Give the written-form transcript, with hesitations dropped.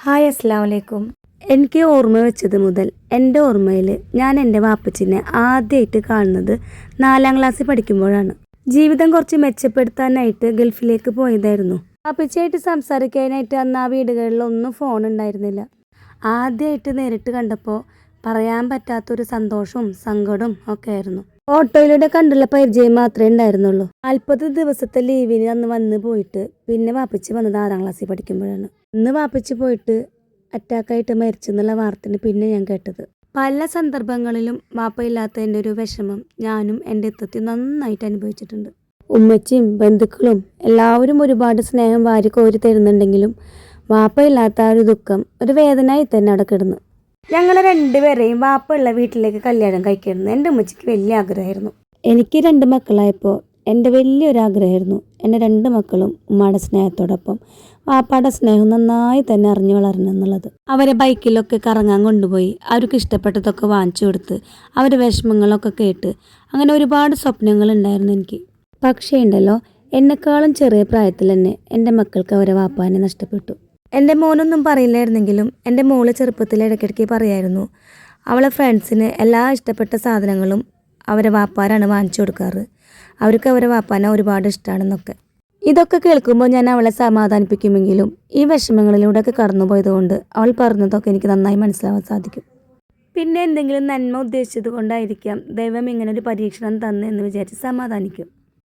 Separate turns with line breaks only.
Hi അസ്സലാമു അലൈക്കും. എനിക്ക് ഓർമ്മ വെച്ചത് മുതൽ എൻ്റെ ഓർമ്മയിൽ ഞാൻ എൻ്റെ വാപ്പച്ചിനെ ആദ്യമായിട്ട് കാണുന്നത് 4ാം ക്ലാസ്സിൽ പഠിക്കുമ്പോഴാണ്. ജീവിതം കുറച്ച് മെച്ചപ്പെടുത്താനായിട്ട് ഗൾഫിലേക്ക് പോയതായിരുന്നു. വാപ്പച്ചിയായിട്ട് സംസാരിക്കാനായിട്ട് അന്ന് ആ വീടുകളിലൊന്നും ഫോൺ ഉണ്ടായിരുന്നില്ല. ആദ്യമായിട്ട് നേരിട്ട് കണ്ടപ്പോൾ പറയാൻ പറ്റാത്തൊരു സന്തോഷവും സങ്കടവും ഒക്കെ ആയിരുന്നു. ഓട്ടോയിലൂടെ കണ്ടുള്ള പരിചയം മാത്രമേ ഉണ്ടായിരുന്നുള്ളൂ. 40 ദിവസത്തെ ലീവിന് അന്ന് വന്ന് പോയിട്ട് പിന്നെ വാപ്പച്ചി വന്നത് 6ാം ക്ലാസ്സിൽ പഠിക്കുമ്പോഴാണ്. ഇന്ന് വാപ്പച്ചി പോയിട്ട് അറ്റാക്കായിട്ട് മരിച്ചെന്നുള്ള വാർത്തയാണ് പിന്നെ ഞാൻ കേട്ടത്. പല സന്ദർഭങ്ങളിലും വാപ്പയില്ലാത്തതിൻ്റെ ഒരു വിഷമം ഞാനും എൻ്റെ എത്തത്തിൽ നന്നായിട്ട് അനുഭവിച്ചിട്ടുണ്ട്. ഉമ്മച്ചിയും ബന്ധുക്കളും എല്ലാവരും ഒരുപാട് സ്നേഹം വാരി കോരി തരുന്നുണ്ടെങ്കിലും വാപ്പയില്ലാത്ത ആ ഒരു ദുഃഖം ഒരു വേദനയായി തന്നെ അവിടെ കിടന്നു. ഞങ്ങൾ രണ്ടുപേരെയും വാപ്പയുള്ള വീട്ടിലേക്ക് കല്യാണം കഴിക്കണമെന്ന് എൻ്റെ ഉമ്മച്ചിക്ക് വലിയ ആഗ്രഹമായിരുന്നു. എനിക്ക് 2 മക്കളായപ്പോൾ എൻ്റെ വലിയൊരാഗ്രഹമായിരുന്നു എൻ്റെ 2 മക്കളും ഉമ്മയുടെ സ്നേഹത്തോടൊപ്പം വാപ്പയുടെ സ്നേഹം നന്നായി തന്നെ അറിഞ്ഞു വളരണം എന്നുള്ളത്. അവരെ ബൈക്കിലൊക്കെ കറങ്ങാൻ കൊണ്ടുപോയി അവർക്ക് ഇഷ്ടപ്പെട്ടതൊക്കെ വാങ്ങിച്ചു കൊടുത്ത് അവരുടെ വിഷമങ്ങളൊക്കെ കേട്ട് അങ്ങനെ ഒരുപാട് സ്വപ്നങ്ങൾ ഉണ്ടായിരുന്നു എനിക്ക്. പക്ഷേ ഉണ്ടല്ലോ, എന്നെക്കാളും ചെറിയ പ്രായത്തിൽ തന്നെ എൻ്റെ മക്കൾക്ക് അവരെ വാപ്പാനെ നഷ്ടപ്പെട്ടു. എൻ്റെ മോനൊന്നും പറയില്ലായിരുന്നെങ്കിലും എൻ്റെ മോള് ചെറുപ്പത്തിൽ ഇടയ്ക്കിടയ്ക്ക് പറയായിരുന്നു അവളെ ഫ്രണ്ട്സിന് എല്ലാ ഇഷ്ടപ്പെട്ട സാധനങ്ങളും അവരെ വാപ്പാരാണ് വാങ്ങിച്ചു കൊടുക്കാറ്, അവർക്ക് അവരെ വാപ്പാനെ ഒരുപാട് ഇഷ്ടമാണെന്നൊക്കെ. ഇതൊക്കെ കേൾക്കുമ്പോൾ ഞാൻ അവളെ സമാധാനിപ്പിക്കുമെങ്കിലും ഈ വിഷമങ്ങളിലൂടെയൊക്കെ കടന്നുപോയതുകൊണ്ട് അവൾ പറഞ്ഞതൊക്കെ എനിക്ക് നന്നായി മനസ്സിലാവാൻ സാധിക്കും. പിന്നെ എന്തെങ്കിലും നന്മ ഉദ്ദേശിച്ചത് കൊണ്ടായിരിക്കാം ദൈവം ഇങ്ങനൊരു പരീക്ഷണം തന്നെന്ന് വിചാരിച്ച് സമാധാനിക്കും.